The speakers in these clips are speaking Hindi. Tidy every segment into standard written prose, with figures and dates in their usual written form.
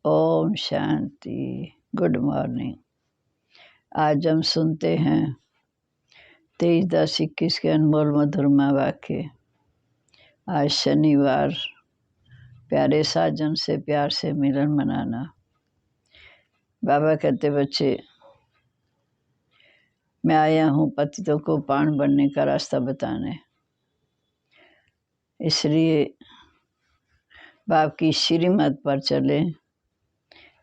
ओम शांति। Good morning. आज हम सुनते हैं 23/10/21 के अनमोल मधुरमा वाक्य। आज शनिवार, प्यारे साजन से प्यार से मिलन मनाना। बाबा कहते, बच्चे मैं आया हूँ पतितों को पावन बनने का रास्ता बताने। इसलिए बाप की श्रीमत पर चले,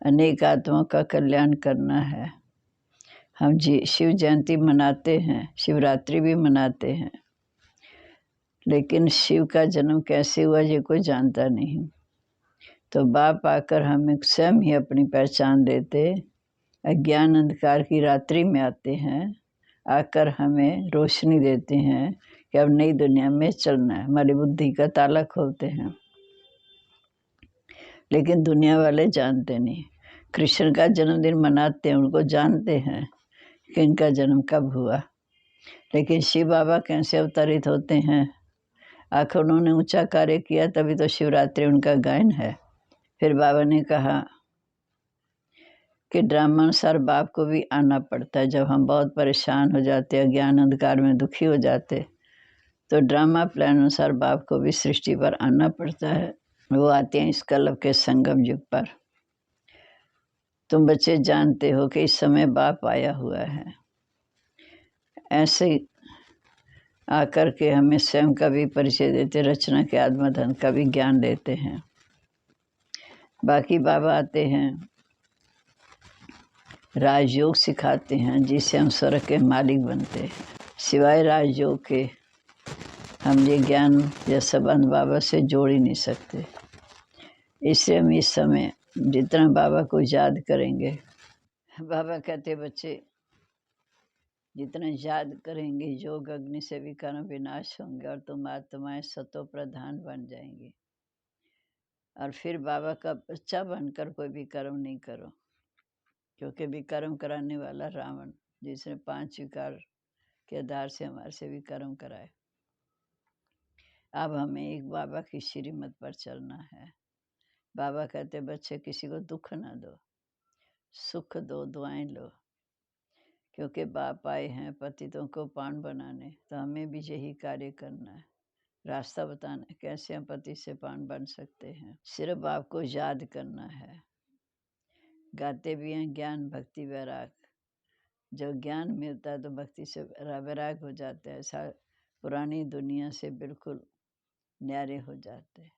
अनेक आत्माओं का कल्याण करना है। हम शिव जयंती मनाते हैं, शिवरात्रि भी मनाते हैं, लेकिन शिव का जन्म कैसे हुआ ये कोई जानता नहीं। तो बाप आकर हमें स्वयं ही अपनी पहचान देते, अज्ञान अंधकार की रात्रि में आते हैं, आकर हमें रोशनी देते हैं कि अब नई दुनिया में चलना है। हमारी बुद्धि का ताला खोलते हैं, लेकिन दुनिया वाले जानते नहीं। कृष्ण का जन्मदिन मनाते हैं, उनको जानते हैं कि इनका जन्म कब हुआ, लेकिन शिव बाबा कैसे अवतरित होते हैं। आखिर उन्होंने ऊंचा कार्य किया, तभी तो शिवरात्रि उनका गायन है। फिर बाबा ने कहा कि ड्रामानुसार बाप को भी आना पड़ता है। जब हम बहुत परेशान हो जाते, अज्ञान अंधकार में दुखी हो जाते, तो ड्रामा प्लान अनुसार बाप को भी सृष्टि पर आना पड़ता है। वो आते हैं इस कलप के संगम युग पर। तुम बच्चे जानते हो कि इस समय बाप आया हुआ है। ऐसे आकर के हमें स्वयं का भी परिचय देते, रचना के आत्मधन का भी ज्ञान देते हैं। बाकी बाबा आते हैं, राजयोग सिखाते हैं, जिससे हम स्वर्ग के मालिक बनते हैं। सिवाय राजयोग के हम ये ज्ञान या संबंध बाबा से जोड़ ही नहीं सकते। इसलिए हम इस समय जितना बाबा को याद करेंगे, बाबा कहते बच्चे जितना याद करेंगे, योग अग्नि से भी कर्म विनाश होंगे और तुम आत्माएं सतो प्रधान बन जाएंगी। और फिर बाबा का बच्चा बनकर कोई भी कर्म नहीं करो, क्योंकि विकर्म कराने वाला रावण, जिसने 5 विकार के आधार से हमारे से विकर्म कराए। अब हमें एक बाबा की श्रीमत पर चलना है। बाबा कहते बच्चे किसी को दुख ना दो, सुख दो, दुआएं लो, क्योंकि बाप आए हैं पतितों को पावन बनाने। तो हमें भी यही कार्य करना है, रास्ता बताना कैसे हम पति से पावन बन सकते हैं। सिर्फ बाप को याद करना है। गाते भी हैं ज्ञान भक्ति वैराग। जब ज्ञान मिलता है तो भक्ति से वैराग हो जाता है। ऐसा पुरानी दुनिया से बिल्कुल न्यारे हो जाते हैं।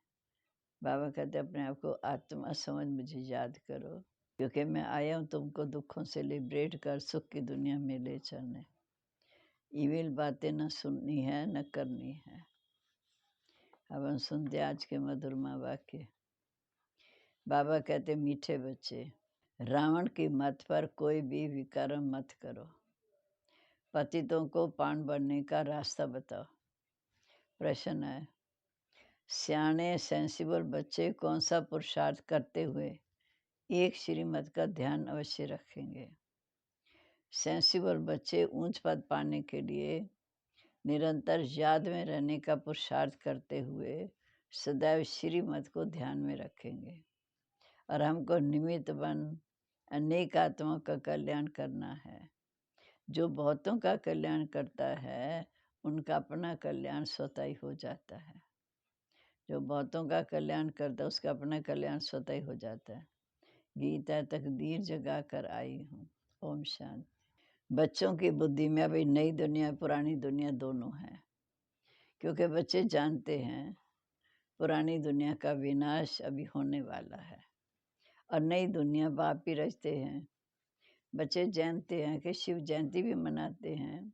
बाबा कहते अपने आप को आत्मा समझ मुझे याद करो, क्योंकि मैं आया हूँ तुमको दुखों से लिबरेट कर सुख की दुनिया में ले चलने। ईविल बातें न सुननी है न करनी है। अब हम सुनते आज के मधुरमा वाक्य। बाबा कहते मीठे बच्चे, रावण की मत पर कोई भी विकर्म मत करो, पतितों को पावन बनने का रास्ता बताओ। प्रश्न है, सियाने सेंसिबल बच्चे कौन सा पुरुषार्थ करते हुए एक श्रीमत का ध्यान अवश्य रखेंगे। सेंसिबल बच्चे ऊंच पद पाने के लिए निरंतर याद में रहने का पुरुषार्थ करते हुए सदैव श्रीमत को ध्यान में रखेंगे। और हमको निमित्त बन अनेक आत्माओं का कल्याण करना है। जो बहुतों का कल्याण करता है, उनका अपना कल्याण स्वतः ही हो जाता है। जो बहुतों का कल्याण करता है, उसका अपना कल्याण स्वतः ही हो जाता है। गीता तकदीर जगा कर आई हूँ। ओम शांति। बच्चों की बुद्धि में अभी नई दुनिया पुरानी दुनिया दोनों है, क्योंकि बच्चे जानते हैं पुरानी दुनिया का विनाश अभी होने वाला है और नई दुनिया बाप ही रचते हैं। बच्चे जानते हैं कि शिव जयंती भी मनाते हैं,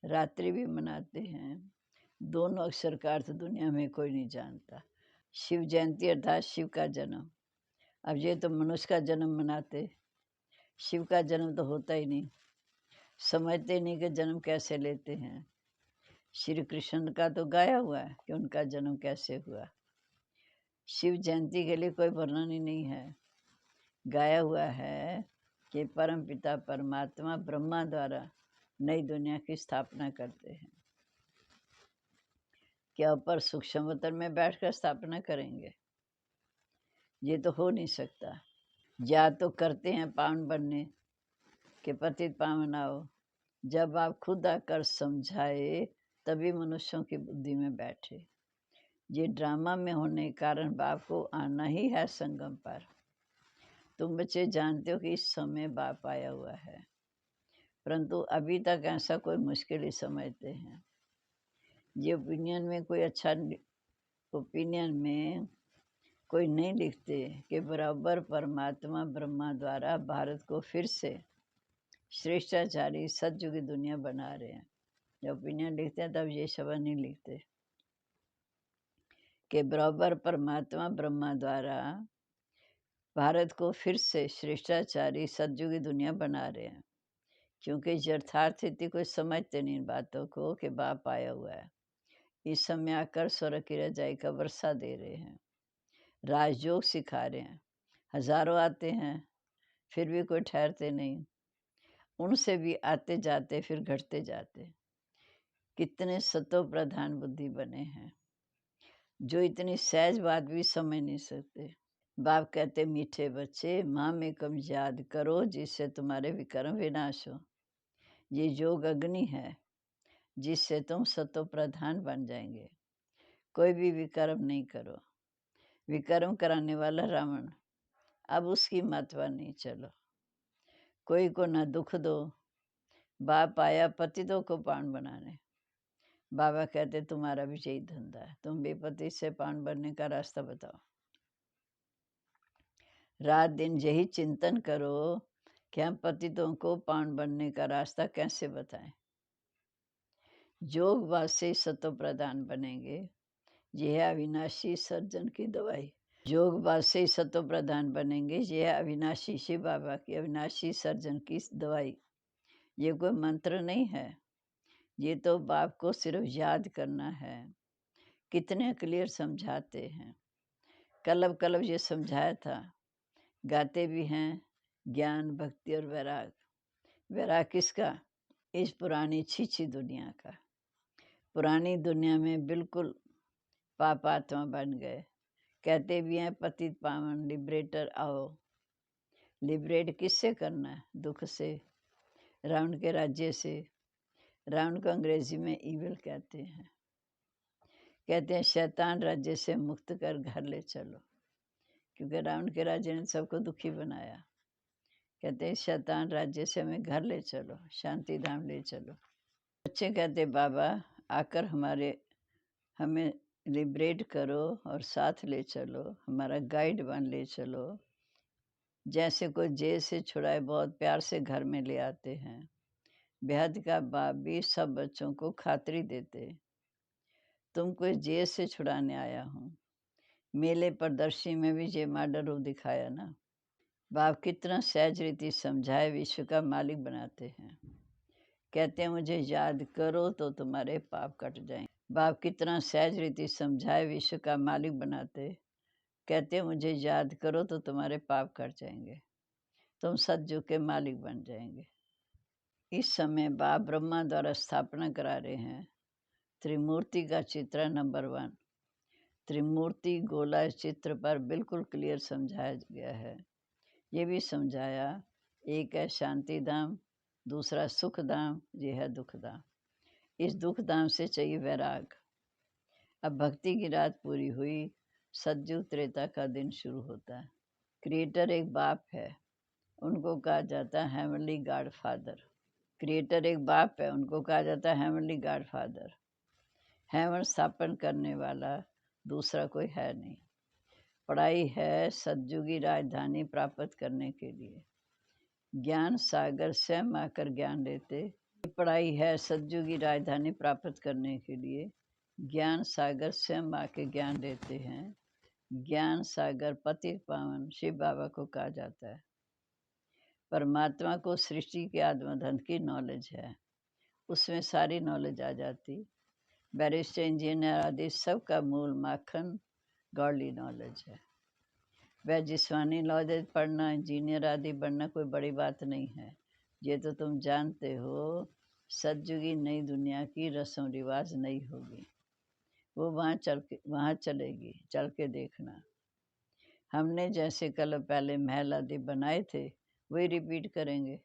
रात्रि भी मनाते हैं। दोनों अक्षर का अर्थ दुनिया में कोई नहीं जानता। शिव जयंती अर्थात शिव का जन्म। अब ये तो मनुष्य का जन्म मनाते, शिव का जन्म तो होता ही नहीं। समझते नहीं कि जन्म कैसे लेते हैं। श्री कृष्ण का तो गाया हुआ है कि उनका जन्म कैसे हुआ। शिव जयंती के लिए कोई वर्णन ही नहीं है। गाया हुआ है कि परम पिता परमात्मा ब्रह्मा द्वारा नई दुनिया की स्थापना करते हैं। क्या ऊपर सूक्ष्म अवतार में बैठकर स्थापना करेंगे? ये तो हो नहीं सकता। या तो करते हैं पावन बनने कि पतित पावन आओ, जब आप खुद आकर समझाए तभी मनुष्यों की बुद्धि में बैठे। ये ड्रामा में होने के कारण बाप को आना ही है संगम पर। तुम बच्चे जानते हो कि इस समय बाप आया हुआ है, परंतु अभी तक ऐसा कोई मुश्किल ही समझते हैं। ये ओपिनियन में कोई नहीं लिखते कि बराबर परमात्मा ब्रह्मा द्वारा भारत को फिर से श्रेष्ठाचारी सतयुगी दुनिया बना रहे हैं। जब ओपिनियन लिखते हैं तब ये शब्द नहीं लिखते कि बराबर परमात्मा ब्रह्मा द्वारा भारत को फिर से श्रेष्ठाचारी सतयुगी दुनिया बना रहे हैं, क्योंकि यथार्थ स्थिति कोई समझते नहीं इन बातों को कि बाप आया हुआ है। इस समय आकर स्वर्ग की रजाई का वर्षा दे रहे हैं, राजयोग सिखा रहे हैं। हजारों आते हैं फिर भी कोई ठहरते नहीं, उनसे भी आते जाते फिर घटते जाते। कितने सतो प्रधान बुद्धि बने हैं जो इतनी सहज बात भी समझ नहीं सकते। बाप कहते मीठे बच्चे माँ में कम याद करो जिससे तुम्हारे विकर्म विनाश हो। ये योग अग्नि है जिससे तुम सतो प्रधान बन जाएंगे। कोई भी विकर्म नहीं करो। विकर्म कराने वाला रावण, अब उसकी मतवा नहीं चलो। कोई को ना दुख दो। बाप आया पतितों को पावन बनाने। बाबा कहते तुम्हारा भी यही धंधा है, तुम भी पति से पावन बनने का रास्ता बताओ। रात दिन यही चिंतन करो कि हम पतितों को पावन बनने का रास्ता कैसे बताएं। योग बात से सतो प्रधान बनेंगे, यह है अविनाशी सर्जन की दवाई। योग बात से सतो प्रधान बनेंगे, यह है अविनाशी शिव बाबा की अविनाशी सर्जन की दवाई। ये कोई मंत्र नहीं है, ये तो बाप को सिर्फ याद करना है। कितने क्लियर समझाते हैं। कलब कलब ये समझाया था। गाते भी हैं ज्ञान भक्ति और वैराग। वैराग किसका? इस पुरानी छीछी दुनिया का। पुरानी दुनिया में बिल्कुल पापात्मा बन गए। कहते भी हैं पतित पावन लिबरेटर आओ। लिबरेट किससे करना है? दुख से, रावण के राज्य से। रावण को अंग्रेजी में ईविल कहते हैं। कहते हैं शैतान राज्य से मुक्त कर घर ले चलो, क्योंकि रावण के राज्य ने सबको दुखी बनाया। कहते हैं शैतान राज्य से हमें घर ले चलो, शांति धाम ले चलो। बच्चे कहते बाबा आकर हमें लिबरेट करो और साथ ले चलो, हमारा गाइड बन ले चलो। जैसे कोई जेल से छुड़ाए बहुत प्यार से घर में ले आते हैं। बेहद का बाप भी सब बच्चों को खातिरी देते। तुमको जेल से छुड़ाने आया हूँ। मेले प्रदर्शनी में भी ये मॉडल रूप दिखाया ना। बाप कितना सहज रीति समझाए विश्व का मालिक बनाते हैं। कहते हैं मुझे याद करो तो तुम्हारे पाप कट जाएंगे। बाप कितना सहज रीति समझाए विश्व का मालिक बनाते। कहते हैं मुझे याद करो तो तुम्हारे पाप कट जाएंगे, तुम सतयुग के मालिक बन जाएंगे। इस समय बाप ब्रह्मा द्वारा स्थापना करा रहे हैं त्रिमूर्ति का चित्र नंबर 1। त्रिमूर्ति गोला चित्र पर बिल्कुल क्लियर समझाया गया है। ये भी समझाया एक है शांति धाम, दूसरा सुख धाम, ये है दुख धाम। इस दुख धाम से चाहिए वैराग। अब भक्ति की रात पूरी हुई, सतयुग त्रेता का दिन शुरू होता है। क्रिएटर एक बाप है, उनको कहा जाता है हेवनली गॉड फादर। क्रिएटर एक बाप है, उनको कहा जाता है हेवनली गॉड फादर। हेवन स्थापन करने वाला दूसरा कोई है नहीं। पढ़ाई है सतयुगी राजधानी प्राप्त करने के लिए। ज्ञान सागर स्वयं आकर ज्ञान देते। पढ़ाई है सतयुगी राजधानी प्राप्त करने के लिए। ज्ञान सागर स्वयं आके ज्ञान देते हैं। ज्ञान सागर पतित पावन शिव बाबा को कहा जाता है। परमात्मा को सृष्टि के आत्मधन की नॉलेज है, उसमें सारी नॉलेज आ जाती। बैरिस्टर इंजीनियर आदि सबका मूल माखन गॉडली नॉलेज है। वह जिस्मानी नॉलेज पढ़ना, इंजीनियर आदि बनना कोई बड़ी बात नहीं है। ये तो तुम जानते हो सतयुगी नई दुनिया की रस्म रिवाज नहीं होगी, वो वहाँ चलेगी, चल के देखना। हमने जैसे कल पहले महल आदि बनाए थे वही रिपीट करेंगे।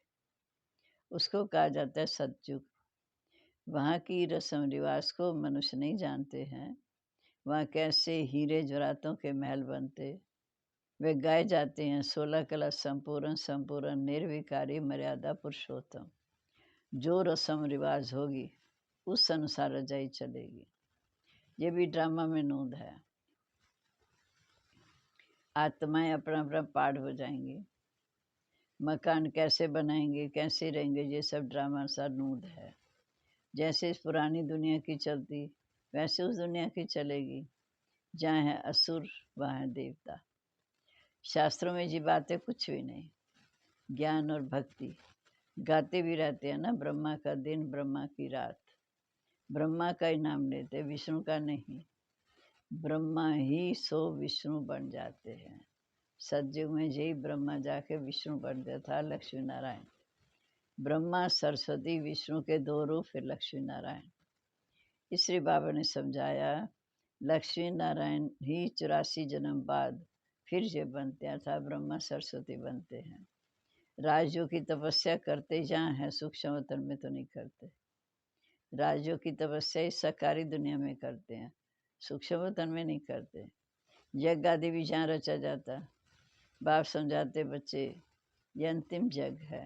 उसको कहा जाता है सतयुग। वहाँ की रस्म रिवाज को मनुष्य नहीं जानते हैं। वहाँ कैसे हीरे जवाहरातों के महल बनते, वे गाए जाते हैं 16 कला संपूर्ण संपूर्ण निर्विकारी मर्यादा पुरुषोत्तम। जो रस्म रिवाज होगी उस अनुसार रजाई चलेगी। ये भी ड्रामा में नूंद है। आत्माएं अपना अपना पाठ हो जाएंगी। मकान कैसे बनाएंगे, कैसे रहेंगे, ये सब ड्रामा सा नूंद है। जैसे इस पुरानी दुनिया की चलती वैसे उस दुनिया की चलेगी। जहाँ है असुर वहाँ है देवता। शास्त्रों में ये बातें कुछ भी नहीं। ज्ञान और भक्ति गाते भी रहते हैं ना, ब्रह्मा का दिन ब्रह्मा की रात। ब्रह्मा का ही नाम लेते, विष्णु का नहीं। ब्रह्मा ही सो विष्णु बन जाते हैं। सतयुग में यही ब्रह्मा जाके विष्णु बन गया था, लक्ष्मी नारायण। ब्रह्मा सरस्वती विष्णु के दो रूप, फिर लक्ष्मी नारायण। इसलिए बाबा ने समझाया लक्ष्मी नारायण ही 84 जन्म बाद फिर ये बनते हैं, अर्थात ब्रह्मा सरस्वती बनते हैं। राजयोग की तपस्या करते जहाँ हैं, सूक्ष्म वतन में तो नहीं करते। राजयोग की तपस्या इस साकारी दुनिया में करते हैं, सूक्ष्म वतन में नहीं करते। यज्ञ आदि भी जहाँ रचा जाता, बाप समझाते बच्चे ये अंतिम जग है।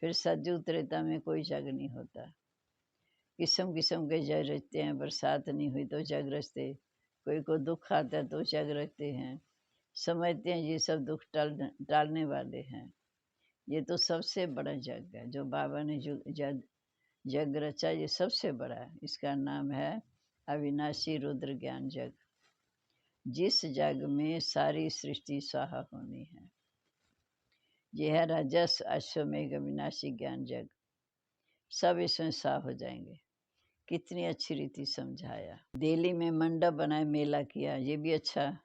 फिर सतयुग त्रेता में कोई जग नहीं होता। किस्म किस्म के जग रचते हैं। बरसात नहीं हुई तो जग रचते, कोई को दुख आता है तो जग रचते हैं। समझते हैं ये सब दुख टालने वाले हैं। ये तो सबसे बड़ा जग है जो बाबा ने जो जग रचा, ये सबसे बड़ा है। इसका नाम है अविनाशी रुद्र ज्ञान जग। जिस जग में सारी सृष्टि स्वाहा होनी है, यह है रजस अश्वमेघ अविनाशी ज्ञान जग। सब इसमें साफ हो जाएंगे। कितनी अच्छी रीति समझाया। दिल्ली में मंडप बनाए, मेला किया, ये भी अच्छा।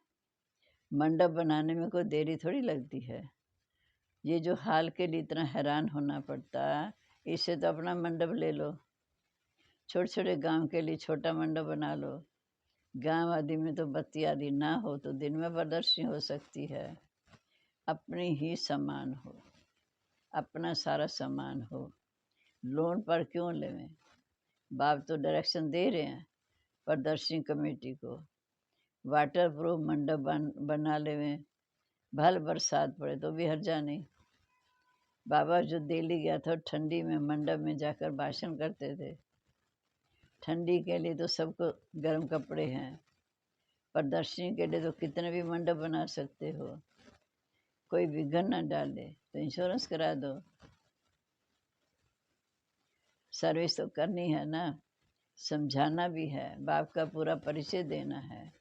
मंडप बनाने में कोई देरी थोड़ी लगती है। ये जो हाल के लिए इतना हैरान होना पड़ता, इससे तो अपना मंडप ले लो। छोटे छोटे गांव के लिए छोटा मंडप बना लो। गांव आदि में तो बत्ती आदि ना हो तो दिन में प्रदर्शनी हो सकती है। अपनी ही सामान हो, अपना सारा सामान हो। लोन पर क्यों लेवें? बाप तो डायरेक्शन दे रहे हैं प्रदर्शनी कमेटी को। वाटर प्रूफ मंडप बना लेवें, भल बरसात पड़े तो भी हर्जा नहीं। बाबा जो दिल्ली गया था ठंडी में मंडप में जाकर भाषण करते थे। ठंडी के लिए तो सबको गर्म कपड़े हैं, प्रदर्शनी के लिए तो कितने भी मंडप बना सकते हो। कोई विघ्न न डाले तो इंश्योरेंस करा दो। सर्विस तो करनी है ना, समझाना भी है, बाप का पूरा परिचय देना है।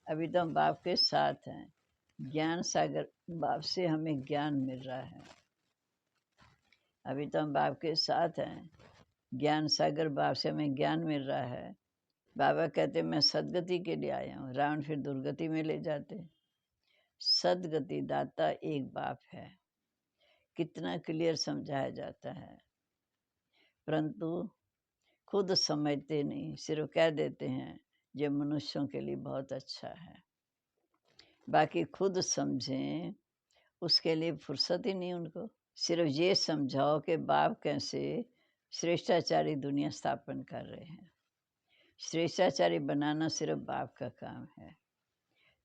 अभी तो हम बाप के साथ हैं। ज्ञान सागर बाप से हमें ज्ञान मिल रहा है। अभी तो हम बाप के साथ हैं। ज्ञान सागर बाप से हमें ज्ञान मिल रहा है। बाबा कहते मैं सदगति के लिए आया हूँ, रावण फिर दुर्गति में ले जाते। सदगति दाता एक बाप है। कितना क्लियर समझाया जाता है, परंतु खुद समझते नहीं, सिर्फ कह देते हैं ये मनुष्यों के लिए बहुत अच्छा है। बाकी खुद समझें उसके लिए फुर्सत ही नहीं उनको। सिर्फ ये समझाओ कि बाप कैसे श्रेष्ठाचारी दुनिया स्थापन कर रहे हैं। श्रेष्ठाचारी बनाना सिर्फ बाप का काम है।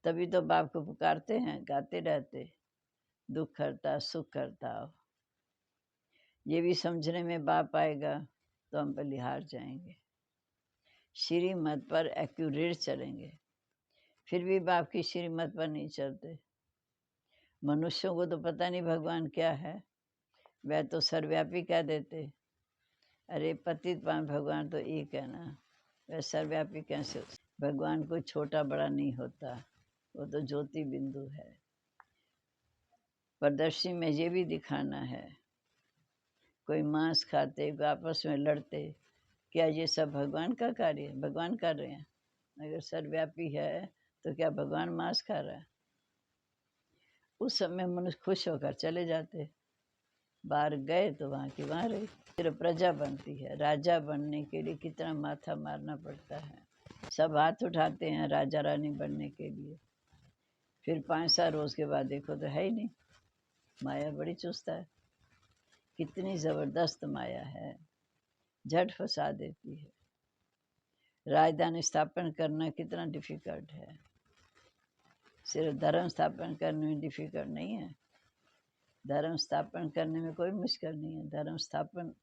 तभी तो बाप को पुकारते हैं, गाते रहते दुख हरता सुख करता हो। ये भी समझने में बाप आएगा तो हम बलिहार जाएंगे, श्रीमत पर एक्यूरेट चलेंगे। फिर भी बाप की श्रीमत पर नहीं चलते। मनुष्यों को तो पता नहीं भगवान क्या है, वह तो सर्वव्यापी कह देते। अरे पतित पावन भगवान तो एक है ना, वह सर्वव्यापी कैसे? भगवान कोई छोटा बड़ा नहीं होता, वो तो ज्योति बिंदु है। प्रदर्शनी में ये भी दिखाना है, कोई मांस खाते, कोई आपस में लड़ते, क्या ये सब भगवान का कार्य है? भगवान कर रहे हैं। अगर सर्वव्यापी है तो क्या भगवान मांस खा रहा है? उस समय मनुष्य खुश होकर चले जाते। बाहर गए तो वहाँ की वहाँ रही। फिर प्रजा बनती है। राजा बनने के लिए कितना माथा मारना पड़ता है। सब हाथ उठाते हैं राजा रानी बनने के लिए। फिर 5 साल रोज के बाद देखो तो है ही नहीं। माया बड़ी चुस्त है, कितनी ज़बरदस्त माया है, झट फंसा देती है। राजधानी स्थापन करना कितना डिफ़िकल्ट है, सिर्फ धर्म स्थापन करने में डिफ़िकल्ट नहीं है। धर्म स्थापन करने में कोई मुश्किल नहीं है, धर्म स्थापन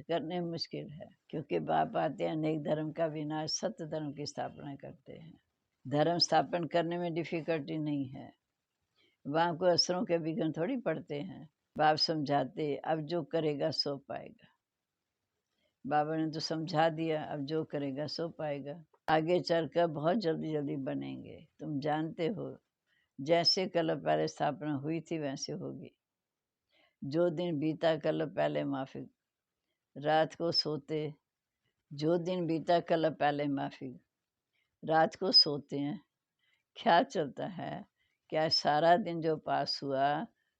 करने में मुश्किल है, क्योंकि बाप आते हैं अनेक धर्म का विनाश, सत्य धर्म की स्थापना करते हैं। धर्म स्थापन करने में डिफ़िकल्टी नहीं है, वहाँ को असरों के विघ्न थोड़ी पड़ते हैं। बाप समझाते, अब जो करेगा सो पाएगा। बाबा ने तो समझा दिया, अब जो करेगा सो पाएगा। आगे चलकर बहुत जल्दी जल्दी बनेंगे, तुम जानते हो। जैसे कल पहले स्थापना हुई थी वैसे होगी। जो दिन बीता कल पहले माफिक, रात को सोते। जो दिन बीता कल पहले माफिक, रात को सोते हैं। ख्याल चलता है क्या सारा दिन जो पास हुआ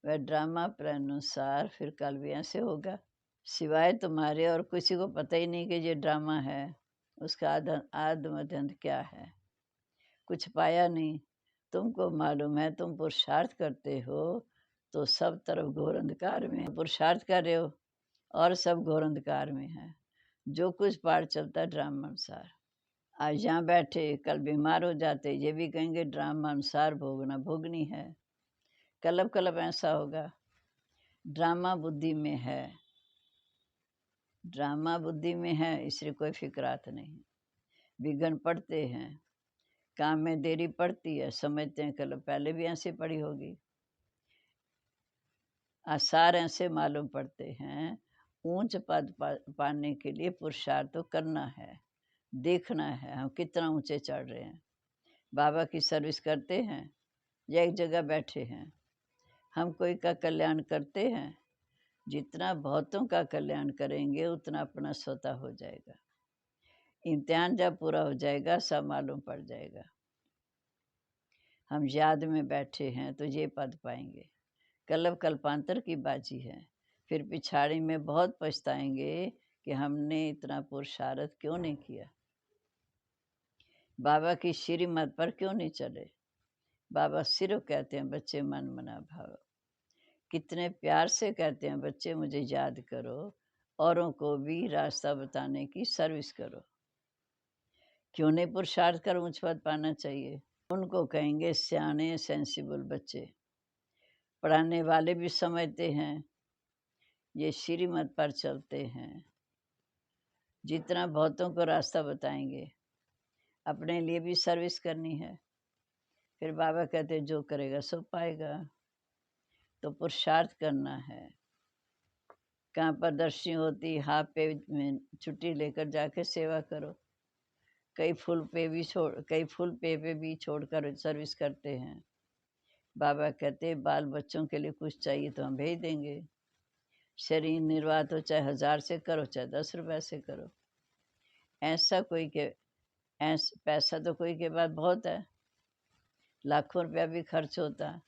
वह ड्रामा अनुसार फिर कल भी ऐसे होगा। सिवाय तुम्हारे और किसी को पता ही नहीं कि ये ड्रामा है। उसका आद मध्य अंत क्या है, कुछ पाया नहीं। तुमको मालूम है तुम पुरुषार्थ करते हो तो सब तरफ घोर अंधकार में पुरुषार्थ कर रहे हो और सब घोर अंधकार में है। जो कुछ पाठ चलता है ड्रामा अनुसार। आज यहाँ बैठे कल बीमार हो जाते, ये भी कहेंगे ड्रामा अनुसार भोगना भोगनी है। कलब कलब ऐसा होगा। ड्रामा बुद्धि में है, ड्रामा बुद्धि में है, इसलिए कोई फिक्रात नहीं। विघ्न पड़ते हैं, काम में देरी पड़ती है, समझते हैं कल पहले भी ऐसे पड़ी होगी। आसार ऐसे मालूम पड़ते हैं। ऊंच पद पाने के लिए पुरुषार्थ तो करना है, देखना है हम कितना ऊंचे चढ़ रहे हैं। बाबा की सर्विस करते हैं या एक जगह बैठे हैं। हम कोई का कल्याण करते हैं, जितना बहुतों का कल्याण करेंगे उतना अपना स्वतः हो जाएगा। इम्तिहान जब पूरा हो जाएगा सब मालूम पड़ जाएगा। हम याद में बैठे हैं तो ये पद पाएंगे। कल्प कल्पांतर की बाजी है, फिर पिछाड़ी में बहुत पछताएंगे कि हमने इतना पुरुषार्थ क्यों नहीं किया, बाबा की श्रीमत पर क्यों नहीं चले। बाबा सिर्फ कहते हैं बच्चे मन मना भाव, कितने प्यार से कहते हैं बच्चे मुझे याद करो, औरों को भी रास्ता बताने की सर्विस करो। क्यों नहीं पुरुषार्थ कर ऊंच पद पाना चाहिए। उनको कहेंगे सियाने सेंसिबल बच्चे। पढ़ाने वाले भी समझते हैं, ये श्रीमत पर चलते हैं। जितना बहुतों को रास्ता बताएंगे, अपने लिए भी सर्विस करनी है। फिर बाबा कहते जो करेगा सो पाएगा, तो पुरुषार्थ करना है। कहाँ प्रदर्शनी होती, हाफ पे में छुट्टी लेकर जाके सेवा करो। कई फुल पे भी छोड़कर सर्विस करते हैं। बाबा कहते बाल बच्चों के लिए कुछ चाहिए तो हम भेज देंगे। शरीर निर्वाह तो चाहे 1000 से करो चाहे 10 रुपए से करो। ऐसा पैसा तो कोई के पास बहुत है, लाखों रुपया भी खर्च होता।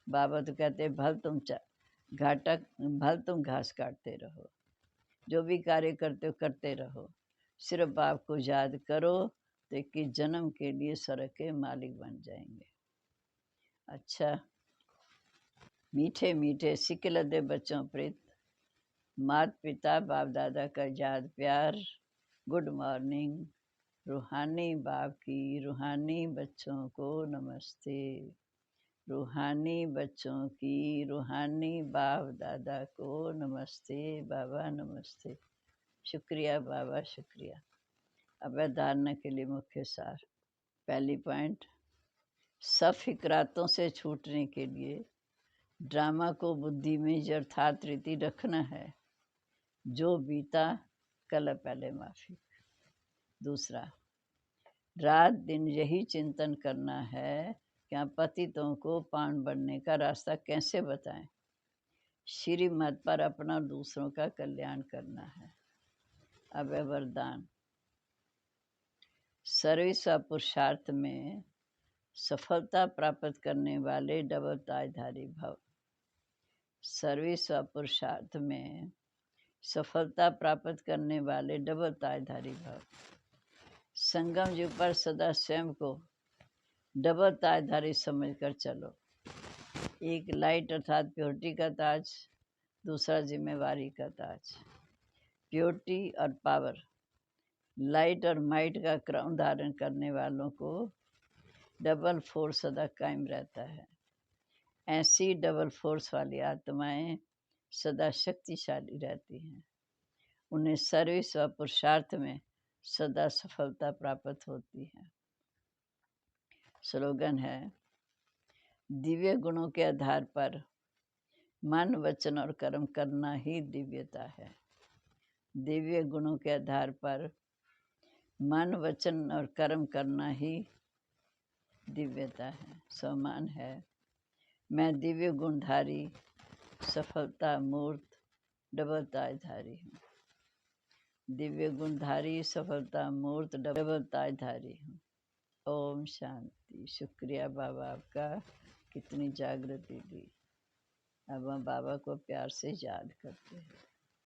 बाबा तो कहते भल तुम घास काटते रहो, जो भी कार्य करते हो करते रहो, सिर्फ बाप को याद करो तो 21 जन्म के लिए स्वर्ग के मालिक बन जाएंगे। अच्छा, मीठे मीठे सिकल दे बच्चों प्रीत, माता पिता बाप दादा का याद प्यार। Good morning. रूहानी बाप की रूहानी बच्चों को नमस्ते। रूहानी बच्चों की रूहानी बाप दादा को नमस्ते। बाबा नमस्ते। शुक्रिया बाबा शुक्रिया। अब धारणा के लिए मुख्य सार। पहली पॉइंट, सब फिक्रातों से छूटने के लिए ड्रामा को बुद्धि में यथार्थ रीति रखना है। जो बीता कल पहले माफी। दूसरा, रात दिन यही चिंतन करना है कि पतितों को पावन बनने का रास्ता कैसे बताएं। श्रीमत पर अपना दूसरों का कल्याण करना है। अब वरदान। सर्विस व पुरुषार्थ में सफलता प्राप्त करने वाले डबल ताजधारी भव। सर्विस व पुरुषार्थ में सफलता प्राप्त करने वाले डबल ताजधारी भव। संगम युग पर सदा स्वयं को डबल ताजधारी समझकर चलो। एक लाइट अर्थात प्योरिटी का ताज, दूसरा जिम्मेवारी का ताज। प्योरिटी और पावर, लाइट और माइट का क्राउन धारण करने वालों को डबल फोर्स सदा कायम रहता है। ऐसी डबल फोर्स वाली आत्माएं सदा शक्तिशाली रहती हैं। उन्हें सर्विस व पुरुषार्थ में सदा सफलता प्राप्त होती है। स्लोगन है, दिव्य गुणों के आधार पर मन, वचन और कर्म करना ही दिव्यता है। दिव्य गुणों के आधार पर मन, वचन और कर्म करना ही दिव्यता है। सम्मान है, मैं दिव्य गुणधारी, सफलता मूर्त, डबल ताजधारी हूँ। दिव्य गुणधारी, सफलता मूर्त, डबल ताजधारी हूँ। ओम शांति। शुक्रिया बाबा आपका, कितनी जागृति दी। अब हम बाबा को प्यार से याद करते हैं।